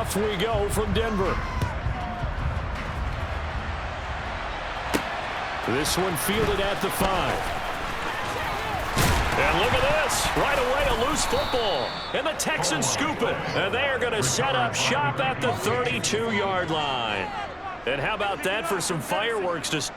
Off we go from Denver. This one fielded at the 5. And look at this. Right away, a loose football. And the Texans scoop it. And they are going to set up shop at the 32-yard line. And how about that for some fireworks to...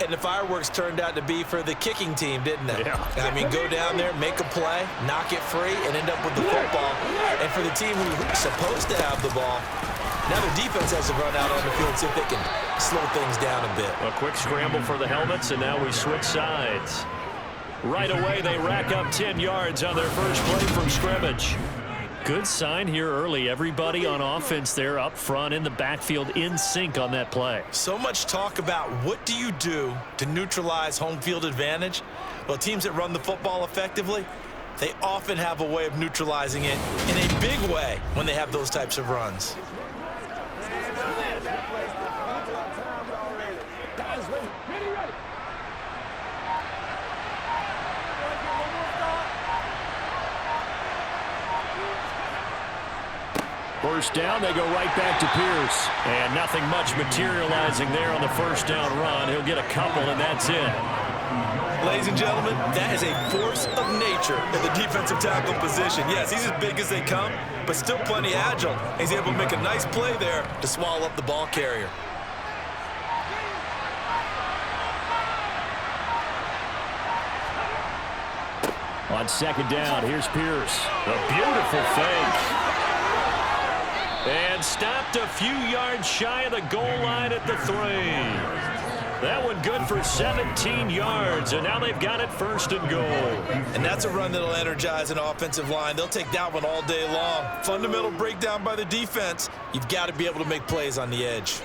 And the fireworks turned out to be for the kicking team, didn't they? Yeah. I mean, go down there, make a play, knock it free, and end up with the football. And for the team who's supposed to have the ball, now their defense has to run out on the field, see if they can slow things down a bit. A quick scramble for the helmets, and now we switch sides. Right away, they rack up 10 yards on their first play from scrimmage. Good sign here early. Everybody on offense there up front in the backfield in sync on that play. So much talk about what do you do to neutralize home field advantage? Well, teams that run the football effectively, they often have a way of neutralizing it in a big way when they have those types of runs. First down, they go right back to Pierce. And nothing much materializing there on the first down run. He'll get a couple, and that's it. Ladies and gentlemen, that is a force of nature in the defensive tackle position. Yes, he's as big as they come, but still plenty agile. He's able to make a nice play there to swallow up the ball carrier. On second down, here's Pierce. A beautiful fake. And stopped a few yards shy of the goal line at the 3. That one good for 17 yards, and now they've got it first and goal. And that's a run that'll energize an offensive line. They'll take that one all day long. Fundamental breakdown by the defense. You've got to be able to make plays on the edge.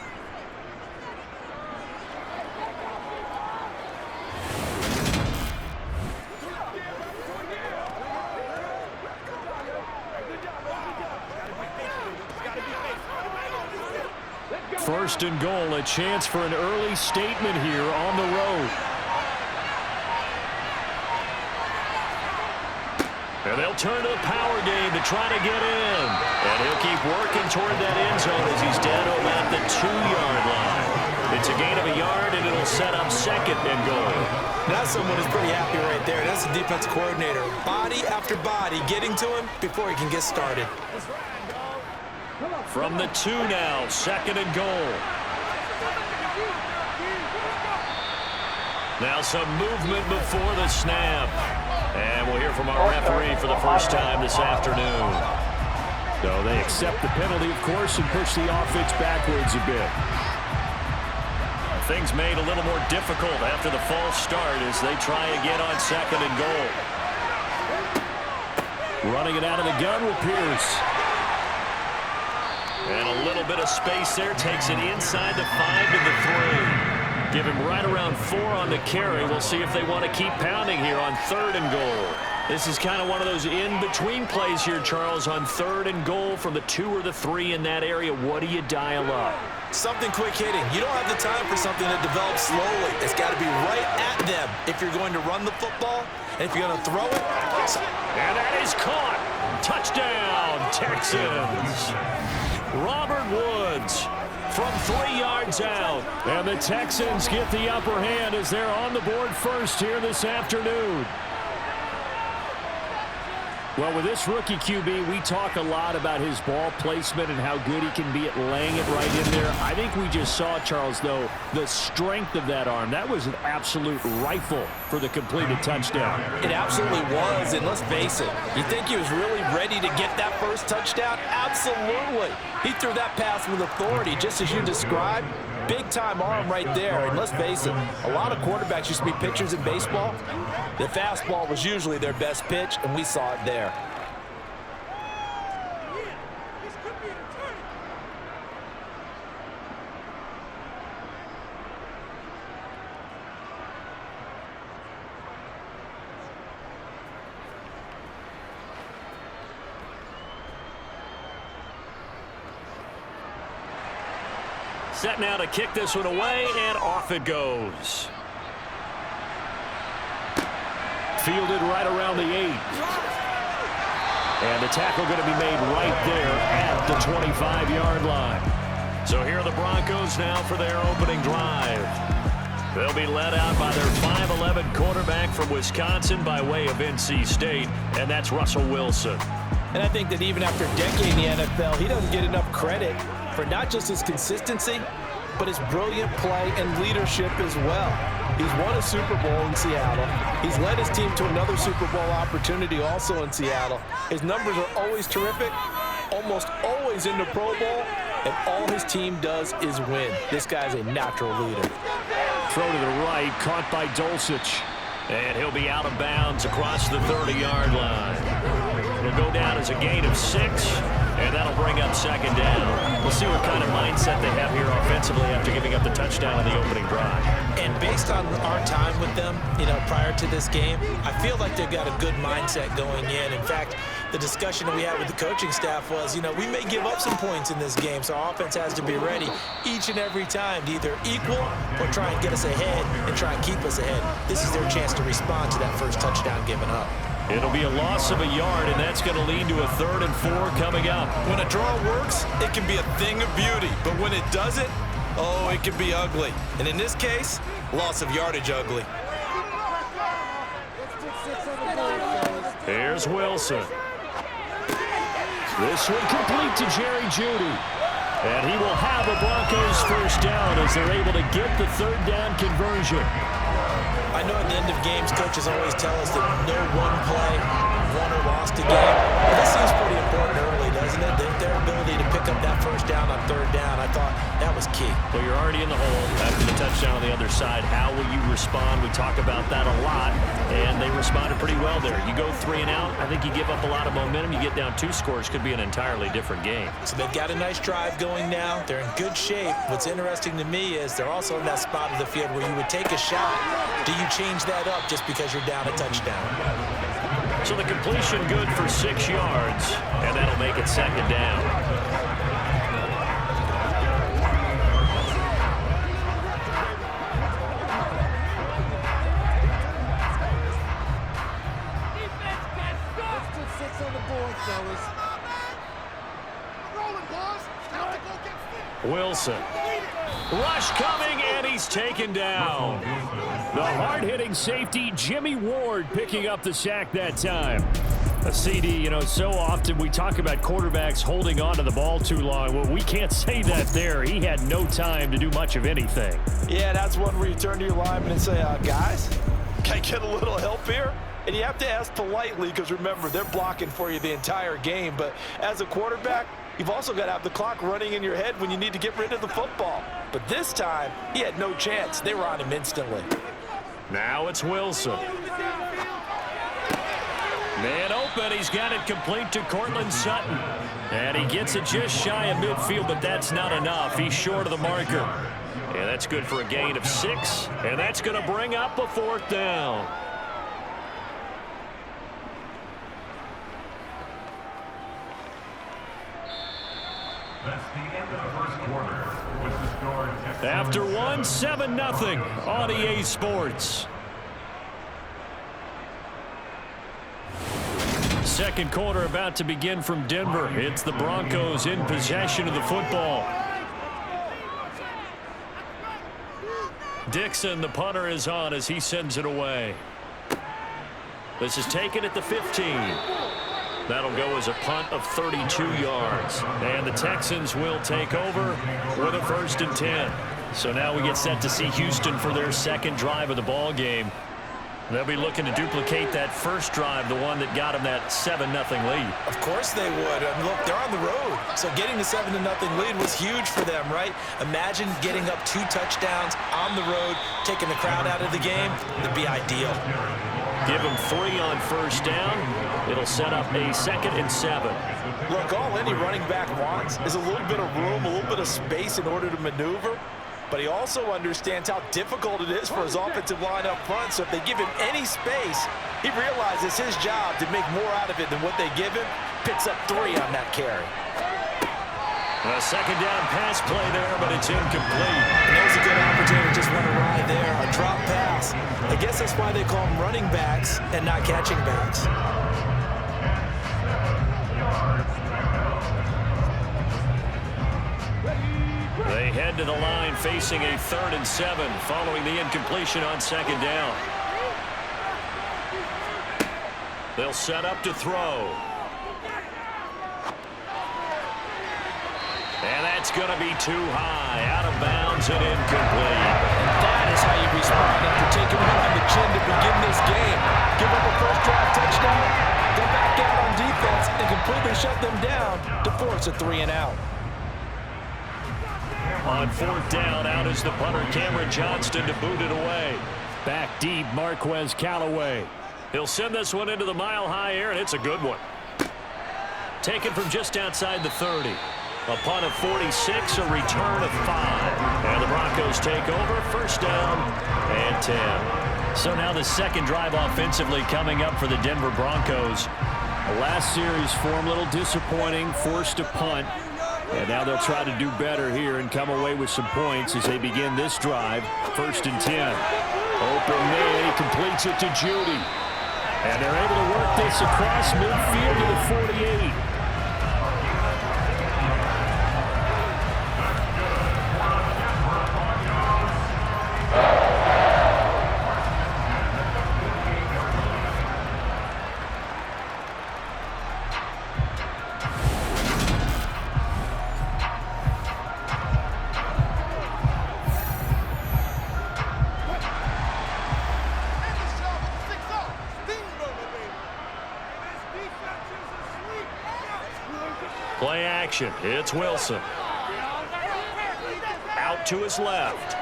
First and goal, a chance for an early statement here on the road. And they'll turn to the power game to try to get in. And he'll keep working toward that end zone as he's down to about the 2-yard line. It's a gain of a yard, and it'll set up second and goal. Now someone is pretty happy right there. That's the defensive coordinator. Body after body getting to him before he can get started. From the 2 now, second and goal. Now some movement before the snap. And we'll hear from our referee for the first time this afternoon. So they accept the penalty, of course, and push the offense backwards a bit. Things made a little more difficult after the false start as they try again on second and goal. Running it out of the gun with Pierce. And a little bit of space there. Takes it inside the 5 to the 3. Give him right around 4 on the carry. We'll see if they want to keep pounding here on 3rd and goal. This is kind of one of those in-between plays here, Charles, on 3rd and goal from the 2 or the 3 in that area. What do you dial up? Something quick hitting. You don't have the time for something that develops slowly. It's got to be right at them if you're going to run the football and if you're going to throw it. And that is caught. Touchdown, Texans. Robert Woods from 3 yards out. And the Texans get the upper hand as they're on the board first here this afternoon. Well, with this rookie QB, we talk a lot about his ball placement and how good he can be at laying it right in there. I think we just saw, Charles, though, the strength of that arm. That was an absolute rifle for the completed touchdown. It absolutely was, and let's face it, you think he was really ready to get that first touchdown? Absolutely. He threw that pass with authority, just as you described. Big-time arm right there, and let's face it, a lot of quarterbacks used to be pitchers in baseball. The fastball was usually their best pitch, and we saw it there. Set now to kick this one away, and off it goes. Fielded right around the 8. And the tackle going to be made right there at the 25-yard line. So here are the Broncos now for their opening drive. They'll be led out by their 5'11" quarterback from Wisconsin by way of NC State, and that's Russell Wilson. And I think that even after a decade in the NFL, he doesn't get enough credit for not just his consistency, but his brilliant play and leadership as well. He's won a Super Bowl in Seattle. He's led his team to another Super Bowl opportunity also in Seattle. His numbers are always terrific, almost always in the Pro Bowl, and all his team does is win. This guy's a natural leader. Throw to the right, caught by Dulcich. And he'll be out of bounds across the 30-yard line. It'll go down as a gain of 6, and that'll bring up 2nd down. We'll see what kind of mindset they have here offensively after giving up the touchdown on the opening drive. And based on our time with them, prior to this game, I feel like they've got a good mindset going in. In fact, the discussion that we had with the coaching staff was, we may give up some points in this game, so our offense has to be ready each and every time to either equal or try and get us ahead and try and keep us ahead. This is their chance to respond to that first touchdown given up. It'll be a loss of a yard, and that's going to lead to a 3rd and 4 coming up. When a draw works, it can be a thing of beauty, but when it doesn't, oh, it can be ugly. And in this case, loss of yardage ugly. Here's Wilson. This one complete to Jerry Jeudy. And he will have a Broncos first down as they're able to get the 3rd down conversion. I know at the end of games, coaches always tell us that no one play won or lost a game. But this seems pretty important early, doesn't it? Their ability to pick up that first down on 3rd down, I thought that was key. Well, you're already in the hole after the touchdown on the other side. How will you respond? We talk about that a lot, and they responded pretty well there. You go 3 and out, I think you give up a lot of momentum. You get down 2 scores, could be an entirely different game. So they've got a nice drive going now. They're in good shape. What's interesting to me is they're also in that spot of the field where you would take a shot. Do you change that up just because you're down a touchdown? So the completion good for 6 yards, and that'll make it 2nd down. Wilson. Rush coming, and he's taken down. The hard-hitting safety, Jimmy Ward, picking up the sack that time. A CD, so often we talk about quarterbacks holding on to the ball too long. Well, we can't say that there. He had no time to do much of anything. Yeah, that's one where you turn to your lineman and say, guys, can I get a little help here? And you have to ask politely because, remember, they're blocking for you the entire game. But as a quarterback, you've also got to have the clock running in your head when you need to get rid of the football. But this time, he had no chance. They were on him instantly. Now it's Wilson. Man open. He's got it complete to Cortland Sutton. And he gets it just shy of midfield, but that's not enough. He's short of the marker. And that's good for a gain of 6. And that's going to bring up a 4th down. That's the end of the first quarter. With the score, After 1, 7-0 on EA Sports. Second quarter about to begin from Denver. It's the Broncos in possession of the football. Dixon, the punter, is on as he sends it away. This is taken at the 15. That'll go as a punt of 32 yards. And the Texans will take over with a 1st and 10. So now we get set to see Houston for their second drive of the ball game. They'll be looking to duplicate that first drive, the one that got them that 7-0 lead. Of course they would. Look, they're on the road. So getting the 7-0 lead was huge for them, right? Imagine getting up 2 touchdowns on the road, taking the crowd out of the game. It'd be ideal. Give them 3 on first down. It'll set up a 2nd and 7. Look, all any running back wants is a little bit of room, a little bit of space in order to maneuver. But he also understands how difficult it is for his offensive line up front. So if they give him any space, he realizes his job to make more out of it than what they give him. Picks up 3 on that carry. A 2nd down pass play there, but it's incomplete. And there's a good opportunity to just run a ride there, a drop pass. I guess that's why they call them running backs and not catching backs. They head to the line facing a 3rd and 7 following the incompletion on 2nd down. They'll set up to throw. And that's going to be too high, out of bounds and incomplete. That is how you respond after taking one on the chin to begin this game. Give up a first drive touchdown, go back out on defense, and completely shut them down to force a 3 and out. On 4th down, out is the punter, Cameron Johnston, to boot it away. Back deep, Marquez Callaway. He'll send this one into the mile-high air, and it's a good one. Taken from just outside the 30. A punt of 46, a return of 5. And the Broncos take over, 1st down and 10. So now the second drive offensively coming up for the Denver Broncos. The last series form a little disappointing, forced a punt. And now they'll try to do better here and come away with some points as they begin this drive. 1st and 10. Open man, he completes it to Judy. And they're able to work this across midfield to the 48. Play action. It's Wilson. Out to his left.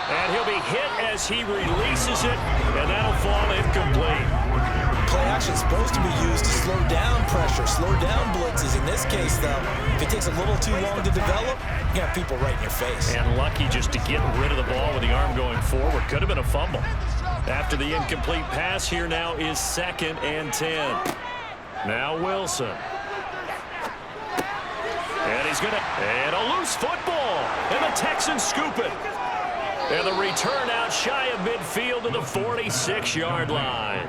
And he'll be hit as he releases it, and that'll fall incomplete. Play action's supposed to be used to slow down pressure, slow down blitzes. In this case, though, if it takes a little too long to develop, you got people right in your face. And lucky just to get rid of the ball with the arm going forward. Could have been a fumble. After the incomplete pass, here now is 2nd and 10. Now Wilson. And he's and a loose football. And the Texans scoop it. And the return out shy of midfield to the 46-yard line.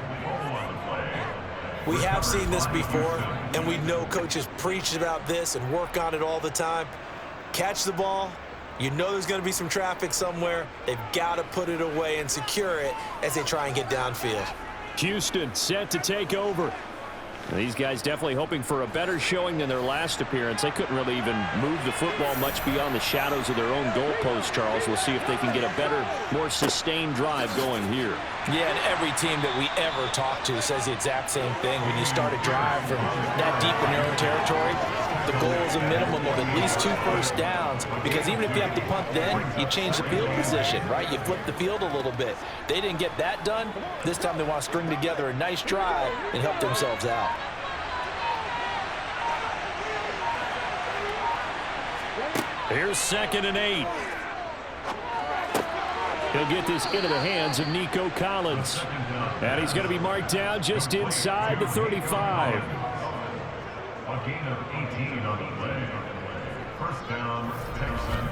We have seen this before, and we know coaches preach about this and work on it all the time. Catch the ball. You know there's going to be some traffic somewhere. They've got to put it away and secure it as they try and get downfield. Houston set to take over. These guys definitely hoping for a better showing than their last appearance. They couldn't really even move the football much beyond the shadows of their own goalpost, Charles. We'll see if they can get a better, more sustained drive going here. Yeah, and every team that we ever talk to says the exact same thing. When you start a drive from that deep in your own territory, the goal is a minimum of at least 2 first downs, because even if you have to punt then, you change the field position, right? You flip the field a little bit. They didn't get that done. This time they want to string together a nice drive and help themselves out. Here's 2nd and 8. He'll get this into the hands of Nico Collins. And he's going to be marked down just inside the 35. A gain of 18 on the play. First down, Texans.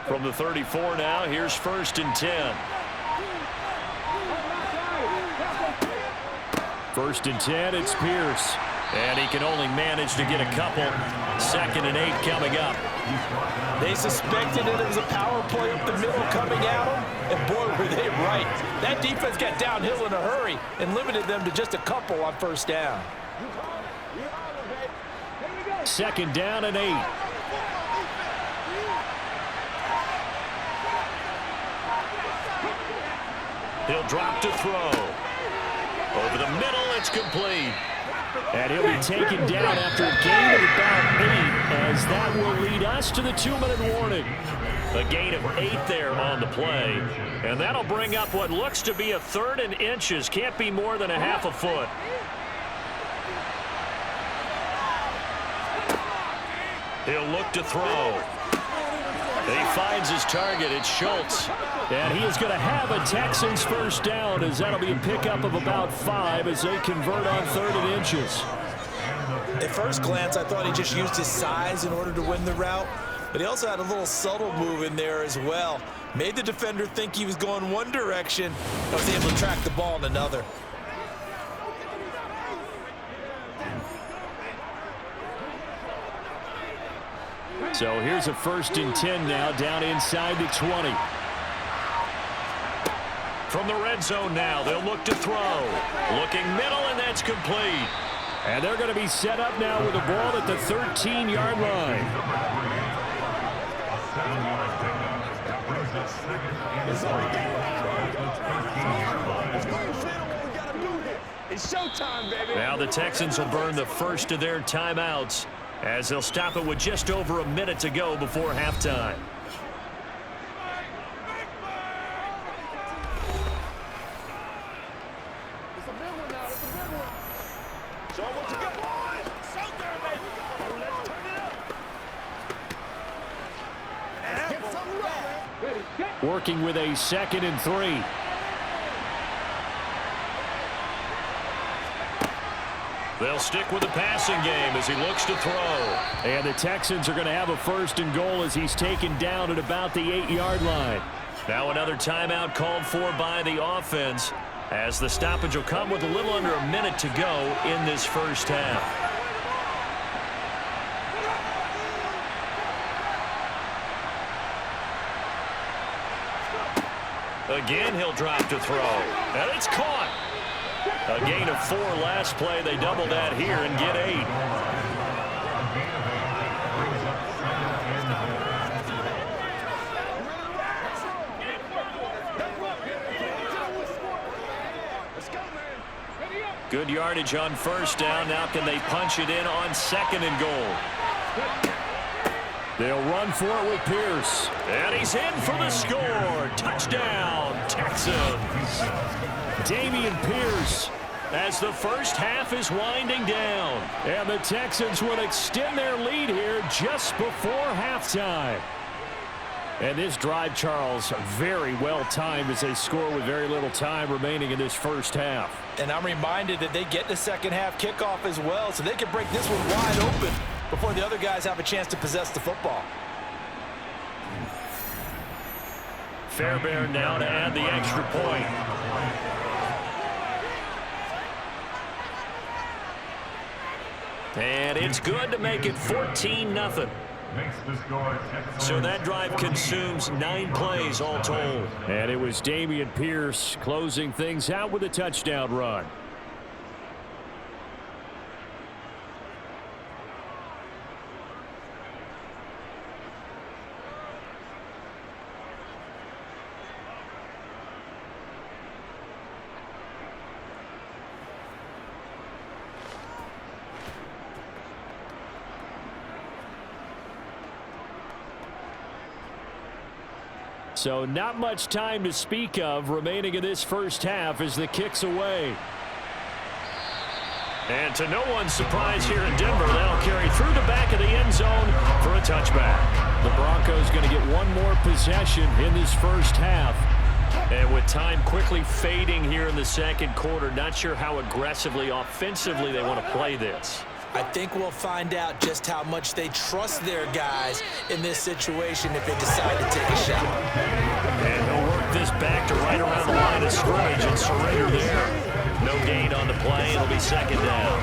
From the 34 now, here's 1st and 10. 1st and 10, it's Pierce. And he can only manage to get a couple. 2nd and 8 coming up. They suspected it was a power play up the middle coming at them, and boy, were they right. That defense got downhill in a hurry and limited them to just a couple on 1st down. 2nd down and 8. He'll drop to throw. Over the middle, it's complete. And he'll be taken down after a gain of about 8, as that will lead us to the 2-minute warning. A gain of 8 there on the play. And that'll bring up what looks to be a 3rd and inches. Can't be more than a half a foot. He'll look to throw. He finds his target. It's Schultz. And he is going to have a Texans 1st down, as that'll be a pickup of about 5 as they convert on 3rd and inches. At first glance, I thought he just used his size in order to win the route, but he also had a little subtle move in there as well. Made the defender think he was going one direction, but was able to track the ball in another. So here's a 1st and 10 now, down inside the 20. From the red zone now, they'll look to throw. Looking middle, and that's complete. And they're going to be set up now with a ball at the 13-yard line. It's showtime, baby. Now the Texans will burn the first of their timeouts, as they'll stop it with just over a minute to go before halftime. Working with a 2nd and 3. They'll stick with the passing game as he looks to throw. And the Texans are going to have a 1st and goal as he's taken down at about the 8-yard line. Now another timeout called for by the offense, as the stoppage will come with a little under a minute to go in this 1st half. Again, he'll drop to throw. And it's caught. A gain of 4 last play. They double that here and get 8. Good yardage on 1st down. Now can they punch it in on 2nd and goal? They'll run for it with Pierce. And he's in for the score. Touchdown, Texans. Dameon Pierce, as the 1st half is winding down. And the Texans will extend their lead here just before halftime. And this drive, Charles, very well timed as they score with very little time remaining in this 1st half. And I'm reminded that they get the 2nd half kickoff as well, so they can break this one wide open before the other guys have a chance to possess the football. Fairbairn now to add the extra point. And it's good to make it 14-0. Makes the score Texans. So that drive consumes 9 plays all told. And it was Dameon Pierce closing things out with a touchdown run. So not much time to speak of remaining in this first half as the kick's away. And to no one's surprise here in Denver, that'll carry through the back of the end zone for a touchback. The Broncos going to get one more possession in this first half. And with time quickly fading here in the second quarter, not sure how aggressively, offensively they want to play this. I think we'll find out just how much they trust their guys in this situation if they decide to take a shot. And he'll work this back to right around the line of scrimmage and surrender there. No gain on the play. It'll be second down.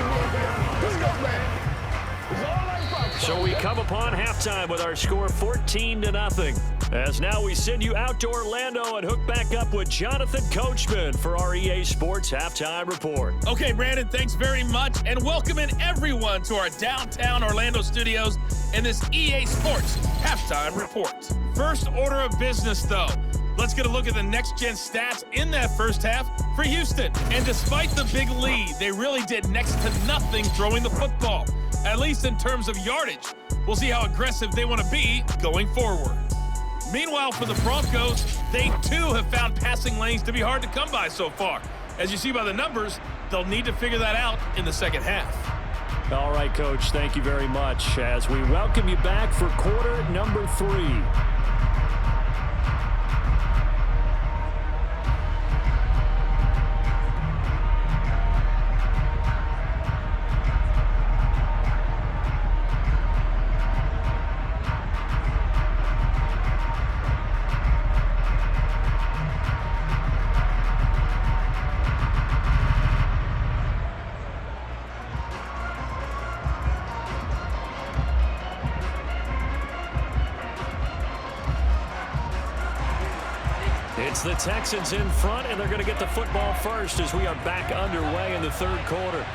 So we come upon halftime with our score 14-0. As now we send you out to Orlando and hook back up with Jonathan Coachman for our EA Sports Halftime Report. Okay, Brandon, thanks very much, and welcoming everyone to our downtown Orlando studios in this EA Sports Halftime Report. First order of business, though. Let's get a look at the next-gen stats in that first half for Houston. And despite the big lead, they really did next to nothing throwing the football, at least in terms of yardage. We'll see how aggressive they want to be going forward. Meanwhile, for the Broncos, they too have found passing lanes to be hard to come by so far. As you see by the numbers, they'll need to figure that out in the second half. All right, Coach, thank you very much as we welcome you back for quarter number 3. It's the Texans in front, and they're going to get the football first as we are back underway in the third quarter.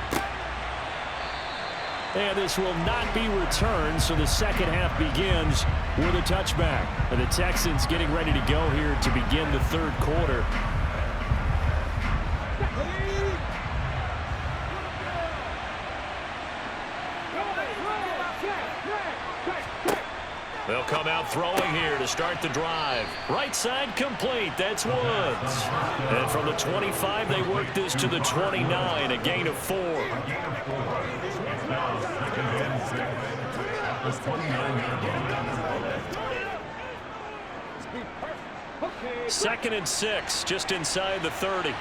And this will not be returned, so the second half begins with a touchback. And the Texans getting ready to go here to begin the third quarter. They'll come out throwing here to start the drive. Right side complete. That's Woods. And from the 25, they work this to the 29, a gain of 4. Second and 6, just inside the 30.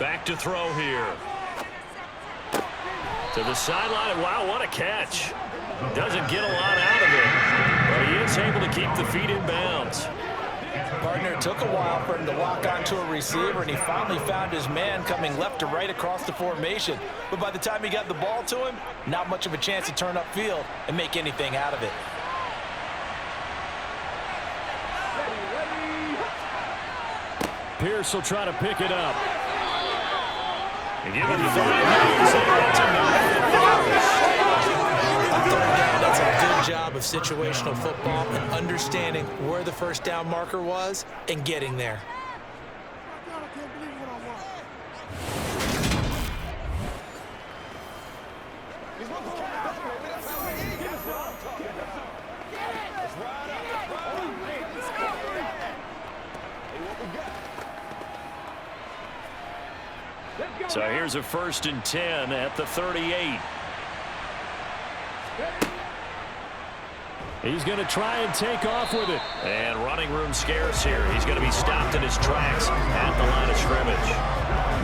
Back to throw here. To the sideline. Wow, what a catch. Doesn't get a lot out of it, but he is able to keep the feet in bounds. Partner, it took a while for him to lock onto a receiver, and he finally found his man coming left to right across the formation. But by the time he got the ball to him, not much of a chance to turn upfield and make anything out of it. Pierce will try to pick it up. And give him 5 yards there to That's a good job of situational football and understanding where the first down marker was and getting there. So here's a 1st and 10 at the 38. He's going to try and take off with it. And running room scarce here. He's going to be stopped in his tracks at the line of scrimmage.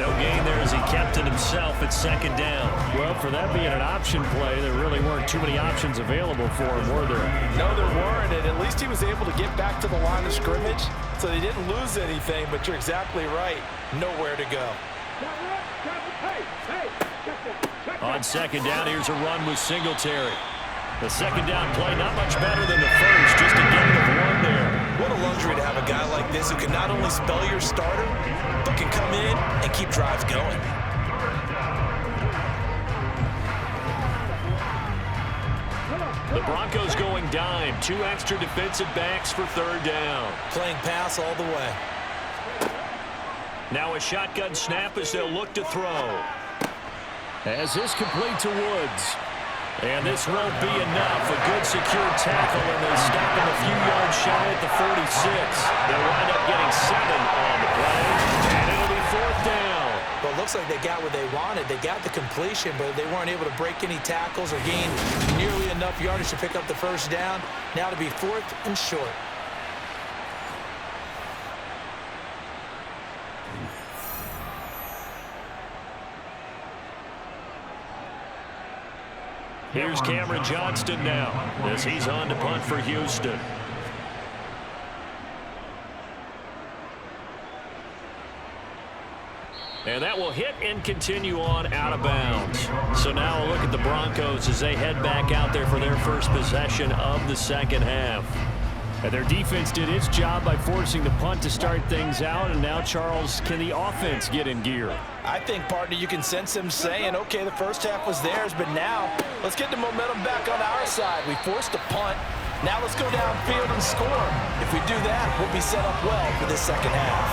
No gain there as he kept it himself at second down. Well, for that being an option play, there really weren't too many options available for him, were there? No, there weren't, and at least he was able to get back to the line of scrimmage, so they didn't lose anything, but you're exactly right. Nowhere to go. On second down, here's a run with Singletary. The second down play, not much better than the first, just a gain of 1 there. What a luxury to have a guy like this who can not only spell your starter, but can come in and keep drives going. The Broncos going dime. 2 extra defensive backs for third down. Playing pass all the way. Now a shotgun snap as they'll look to throw. As this complete to Woods. And this won't be enough. A good secure tackle, and they stop him a few yards shy at the 46. They'll wind up getting 7 on the play, and it'll be 4th down. Well, it looks like they got what they wanted. They got the completion, but they weren't able to break any tackles or gain nearly enough yardage to pick up the first down. Now to be 4th and short. Here's Cameron Johnston now as he's on to punt for Houston. And that will hit and continue on out of bounds. So now a look at the Broncos as they head back out there for their first possession of the second half. And their defense did its job by forcing the punt to start things out. And now, Charles, can the offense get in gear? I think, partner, you can sense them saying, okay, the first half was theirs, but now let's get the momentum back on our side. We forced a punt. Now let's go downfield and score. If we do that, we'll be set up well for this second half.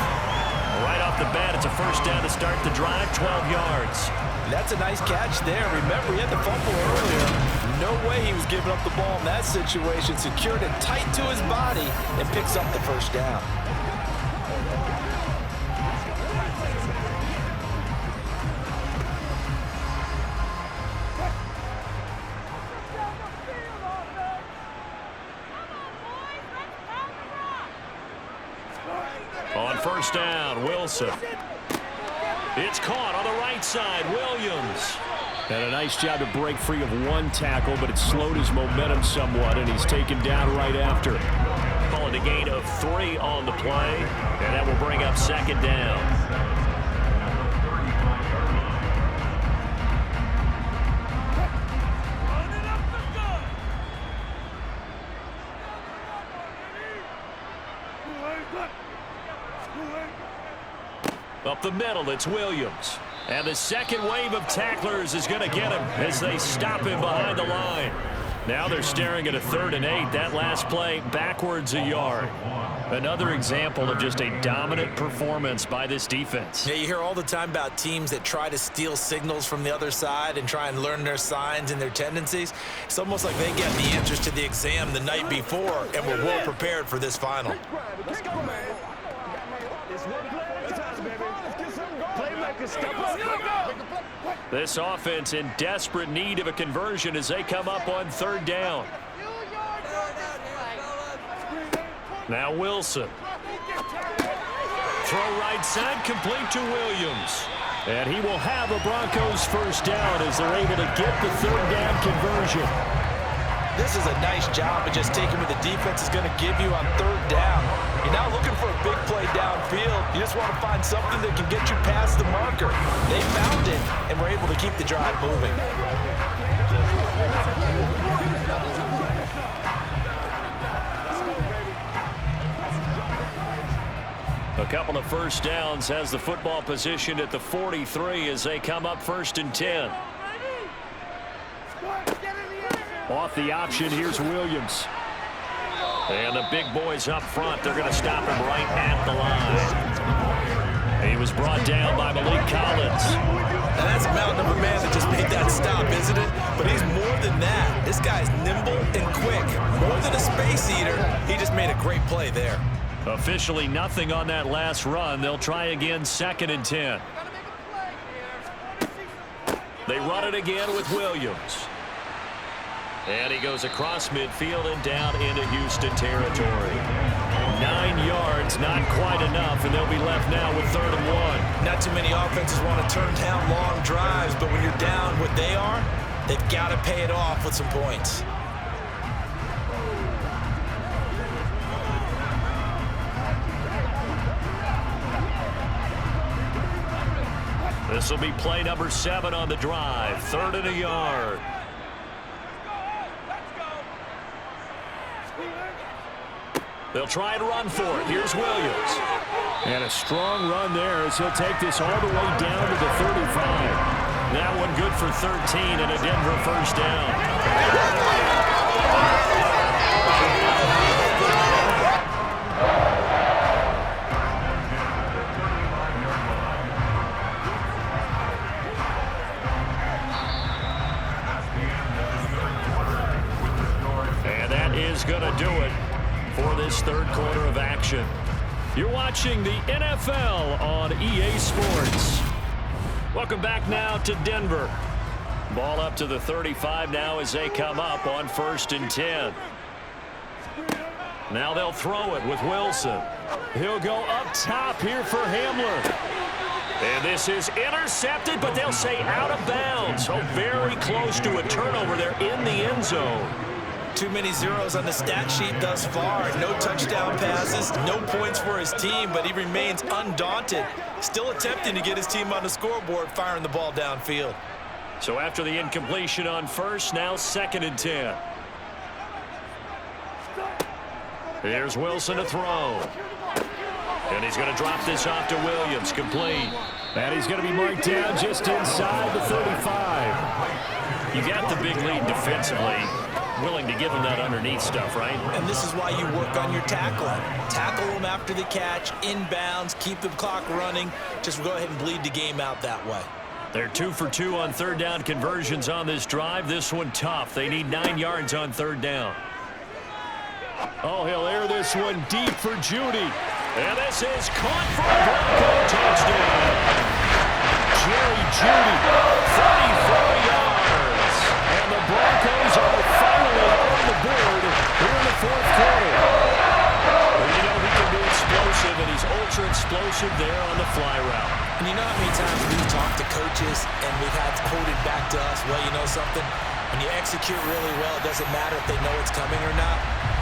Right off the bat, it's a first down to start the drive, 12 yards. That's a nice catch there. Remember, he had the fumble earlier. No way he was giving up the ball in that situation. Secured it tight to his body and picks up the first down. On first down, Wilson. It's caught on the right side, Williams. And a nice job to break free of 1 tackle, but it slowed his momentum somewhat, and he's taken down right after. Calling a gain of 3 on the play, and that will bring up second down. Up the middle, it's Williams. And the second wave of tacklers is going to get him as they stop him behind the line. Now they're staring at a 3rd and 8. That last play backwards a yard. Another example of just a dominant performance by this defense. Yeah, you hear all the time about teams that try to steal signals from the other side and try and learn their signs and their tendencies. It's almost like they get the answers to the exam the night before and were well prepared for this final. Let's go, man. It's one play at a time, baby. Playmakers, step up. This offense in desperate need of a conversion as they come up on 3rd down. Now Wilson. Throw right side, complete to Williams. And he will have a Broncos first down as they're able to get the 3rd down conversion. This is a nice job of just taking what the defense is going to give you on 3rd down. You're not looking for a big play downfield. You just want to find something that can get you past the marker. They found it and were able to keep the drive moving. A couple of first downs has the football positioned at the 43 as they come up 1st and 10. Off the option, here's Williams. And the big boys up front, they're going to stop him right at the line. He was brought down by Malik Collins. Now that's a mountain of a man that just made that stop, isn't it? But he's more than that. This guy's nimble and quick. More than a space eater, he just made a great play there. Officially nothing on that last run. They'll try again 2nd and 10. They run it again with Williams. And he goes across midfield and down into Houston territory. 9 yards, not quite enough, and they'll be left now with 3rd and 1. Not too many offenses want to turn down long drives, but when you're down what they are, they've got to pay it off with some points. This will be play number 7 on the drive. 3rd and a yard. They'll try and run for it. Here's Williams. And a strong run there as he'll take this all the way down to the 35. That one good for 13 and a Denver first down. And that is going to do it for this 3rd quarter of action. You're watching the NFL on EA Sports. Welcome back now to Denver. Ball up to the 35 now as they come up on 1st and 10. Now they'll throw it with Wilson. He'll go up top here for Hamler. And this is intercepted, but they'll say out of bounds. So very close to a turnover there in the end zone. Too many zeros on the stat sheet thus far. No touchdown passes, no points for his team, but he remains undaunted. Still attempting to get his team on the scoreboard, firing the ball downfield. So after the incompletion on 1st, now 2nd and 10. Here's Wilson to throw. And he's going to drop this off to Williams, complete. And he's going to be marked down just inside the 35. You got the big lead defensively. Willing to give him that underneath stuff, right? And this is why you work on your tackling. Tackle them after the catch, inbounds, keep the clock running. Just go ahead and bleed the game out that way. They're 2 for 2 on 3rd down conversions on this drive. This one tough. They need 9 yards on 3rd down. Oh, he'll air this one deep for Judy. And this is caught for a Bronco touchdown. Jerry Judy, 34 yards. And the Broncos are finally on the board here in the 4th quarter. Well, you know he can be explosive, and he's ultra explosive there on the fly route. And you know how many times we've talked to coaches and we've had quoted back to us, well, you know something? When you execute really well, it doesn't matter if they know it's coming or not.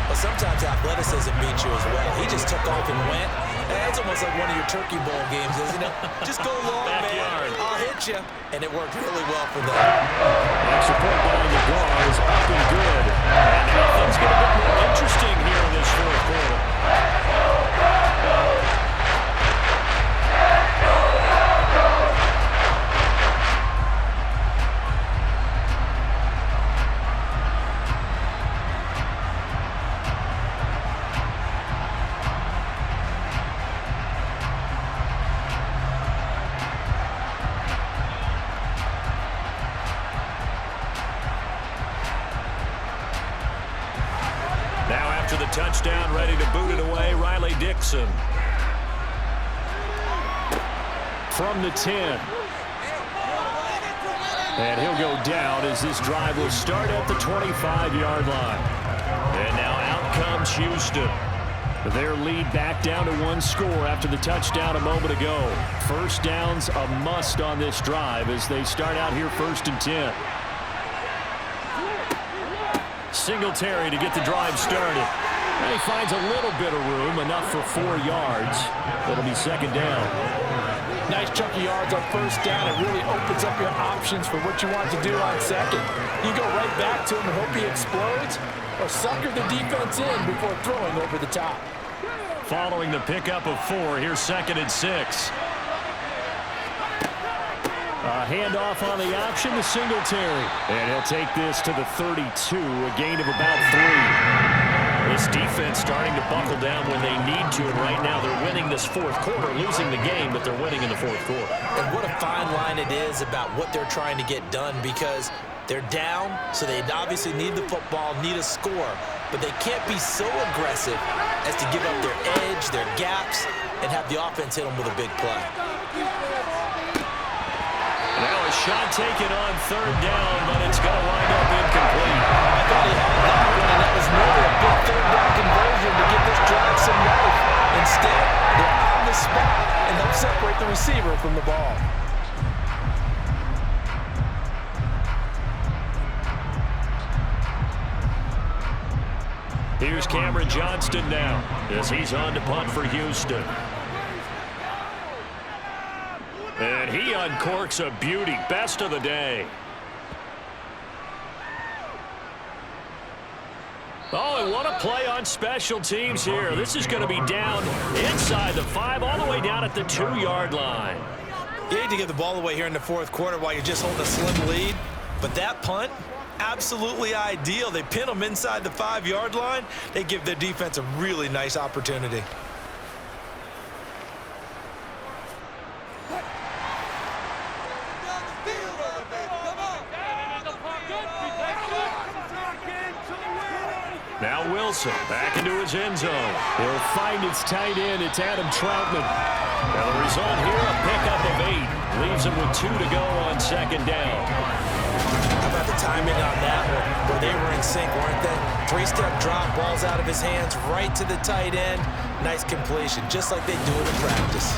But sometimes athleticism beats you as well. He just took off and went. That's almost like one of your Turkey Bowl games, isn't it? Just go long, Backyard. man. I'll hit you. And it worked really well for them. Extra point by the ball is up and good. And now things get a bit more interesting here in this 4th quarter. Touchdown, ready to boot it away, Riley Dixon. From the 10. And he'll go down as this drive will start at the 25-yard line. And now out comes Houston. Their lead back down to 1 score after the touchdown a moment ago. 1st down's a must on this drive as they start out here 1st and 10. Singletary to get the drive started. And he finds a little bit of room, enough for 4 yards. It'll be 2nd down. Nice chunky yards on 1st down. It really opens up your options for what you want to do on 2nd. You go right back to him and hope he explodes, or sucker the defense in before throwing over the top. Following the pickup of 4, here's 2nd and 6. A handoff on the option to Singletary. And he'll take this to the 32, a gain of about 3. This defense starting to buckle down when they need to, and right now they're winning this 4th quarter, losing the game, but they're winning in the 4th quarter. And what a fine line it is about what they're trying to get done, because they're down, so they obviously need the football, need a score, but they can't be so aggressive as to give up their edge, their gaps, and have the offense hit them with a big play. Now a shot taken on 3rd down, but it's going to wind up incomplete. I thought he had that one, and that was really a big 3rd down conversion to give this drive some life. Instead, they're on the spot, and they'll separate the receiver from the ball. Here's Cameron Johnston now as he's on to punt for Houston. And he uncorks a beauty. Best of the day. Oh, and what a play on special teams here. This is going to be down inside the 5, all the way down at the 2-yard line. You hate to give the ball away here in the fourth quarter while you're just holding a slim lead, but that punt, absolutely ideal. They pin them inside the 5-yard line. They give their defense a really nice opportunity. Now Wilson back into his end zone. He'll find his tight end. It's Adam Troutman. Now the result here, a pickup of 8. Leaves him with 2 to go on second down. How about the timing on that one, where they were in sync, weren't they? 3-step drop, ball's out of his hands, right to the tight end. Nice completion, just like they do it in practice.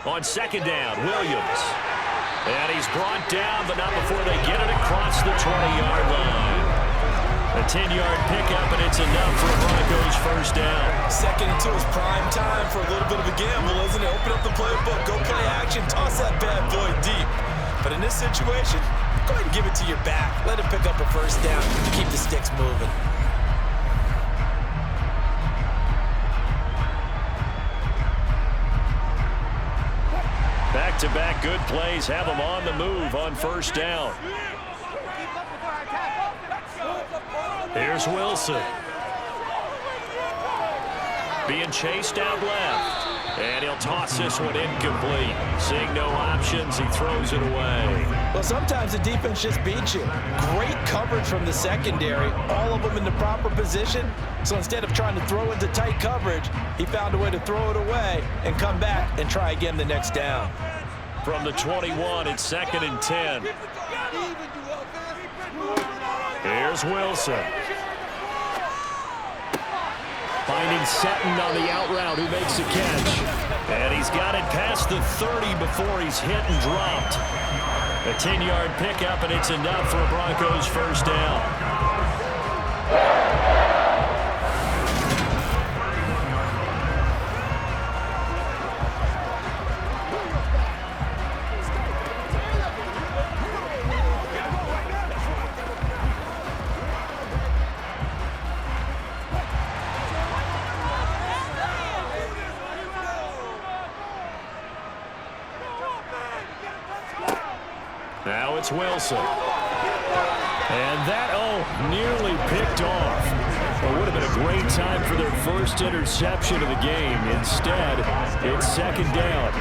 On second down, Williams. And he's brought down, but not before they get it across the 20-yard line. A 10-yard pickup, and it's enough for Broncos first down. Second and 2 is prime time for a little bit of a gamble, isn't it? Open up the playbook, go play action, toss that bad boy deep. But in this situation, go ahead and give it to your back. Let him pick up a first down, keep the sticks moving. Back-to-back good plays have them on the move on first down. Here's Wilson. Being chased out left. And he'll toss this one incomplete. Seeing no options, he throws it away. Well, sometimes the defense just beats you. Great coverage from the secondary. All of them in the proper position. So instead of trying to throw into tight coverage, he found a way to throw it away and come back and try again the next down. From the 21, it's second and 10. Here's Wilson. Finding Sutton on the out route, who makes a catch. And he's got it past the 30 before he's hit and dropped. A 10-yard pickup, and it's enough for a Broncos first down. Now it's Wilson. And that, nearly picked off. It would have been a great time for their first interception of the game. Instead, it's second down.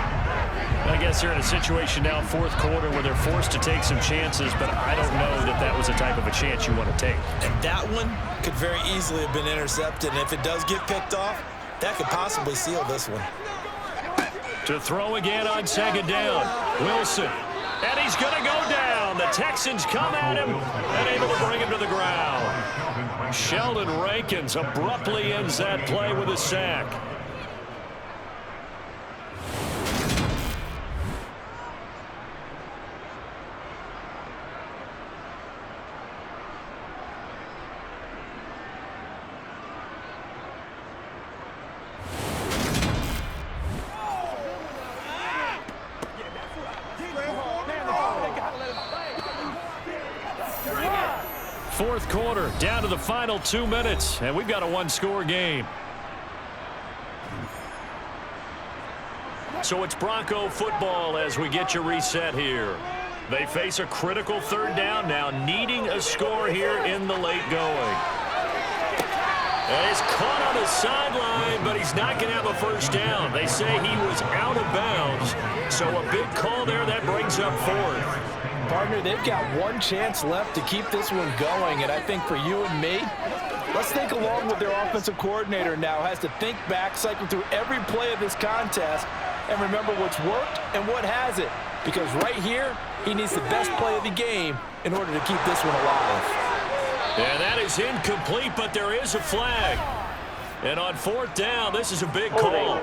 I guess they're in a situation now, fourth quarter, where they're forced to take some chances, but I don't know that that was the type of a chance you want to take. And that one could very easily have been intercepted, and if it does get picked off, that could possibly seal this one. To throw again on second down, Wilson. And he's going to go down. The Texans come at him and able to bring him to the ground. Sheldon Rankins abruptly ends that play with a sack. Fourth quarter, down to the final 2 minutes, and we've got a one-score game. So it's Bronco football as we get you reset here. They face a critical third down now, needing a score here in the late going. And he's caught on the sideline, but he's not going to have a first down. They say he was out of bounds, so a big call there that brings up fourth. Partner, they've got one chance left to keep this one going, and I think for you and me, let's think along with their offensive coordinator now. Has to think back, cycle through every play of this contest, and remember what's worked and what hasn't. Because right here, he needs the best play of the game in order to keep this one alive. And that is incomplete, but there is a flag. And on fourth down, this is a big call.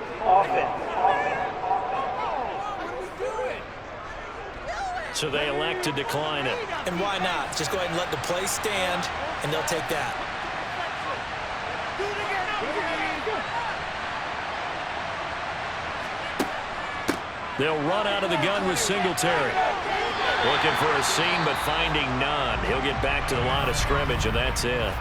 So they elect to decline it. And why not? Just go ahead and let the play stand, and they'll take that. They'll run out of the gun with Singletary. Looking for a seam, but finding none. He'll get back to the line of scrimmage, and that's it.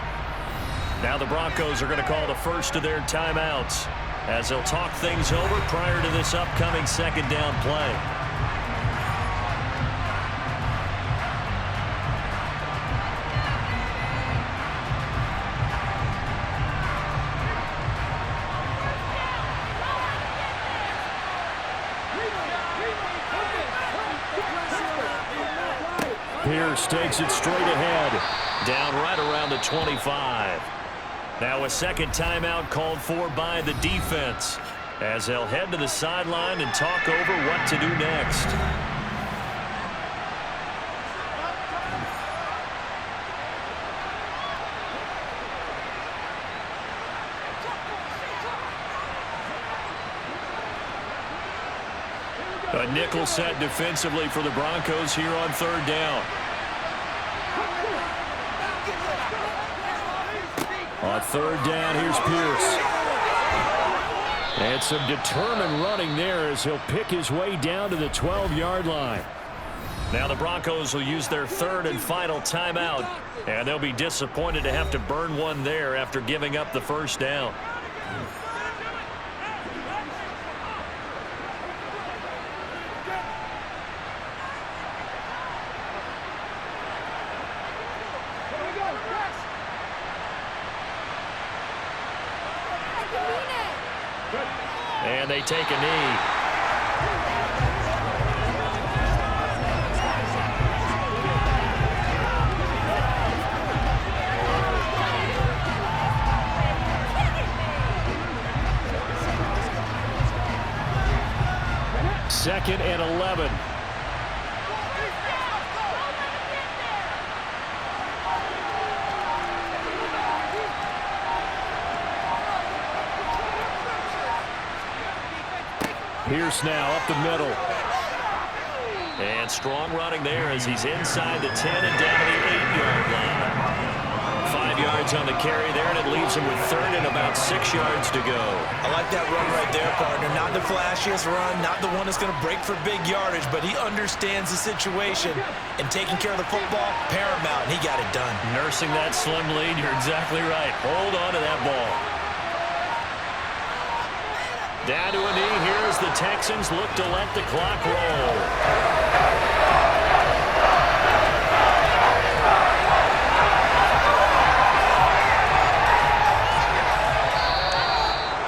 Now the Broncos are going to call the first of their timeouts as they'll talk things over prior to this upcoming second down play. Pierce takes it straight ahead. Down right around the 25. Now a second timeout called for by the defense as they'll head to the sideline and talk over what to do next. A nickel set defensively for the Broncos here on third down. On third down, here's Pierce. And some determined running there as he'll pick his way down to the 12-yard line. Now the Broncos will use their third and final timeout, and they'll be disappointed to have to burn one there after giving up the first down. And they take a knee. Second and 11. Pierce now up the middle. And strong running there as he's inside the 10 and down to the 8-yard line. 5 yards on the carry there, and it leaves him with third and about 6 yards to go. I like that run right there, partner. Not the flashiest run, not the one that's going to break for big yardage, but he understands the situation, and taking care of the football, paramount, and he got it done. Nursing that slim lead, you're exactly right. Hold on to that ball. Down to a knee here as the Texans look to let the clock roll.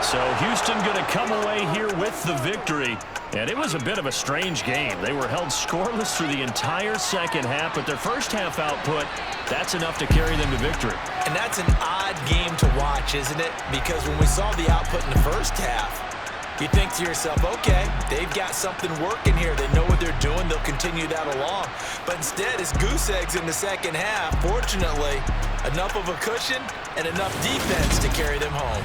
So Houston going to come away here with the victory. And it was a bit of a strange game. They were held scoreless through the entire second half, but their first half output, that's enough to carry them to victory. And that's an odd game to watch, isn't it? Because when we saw the output in the first half, you think to yourself, okay, they've got something working here. They know what they're doing. They'll continue that along. But instead, it's goose eggs in the second half. Fortunately, enough of a cushion and enough defense to carry them home.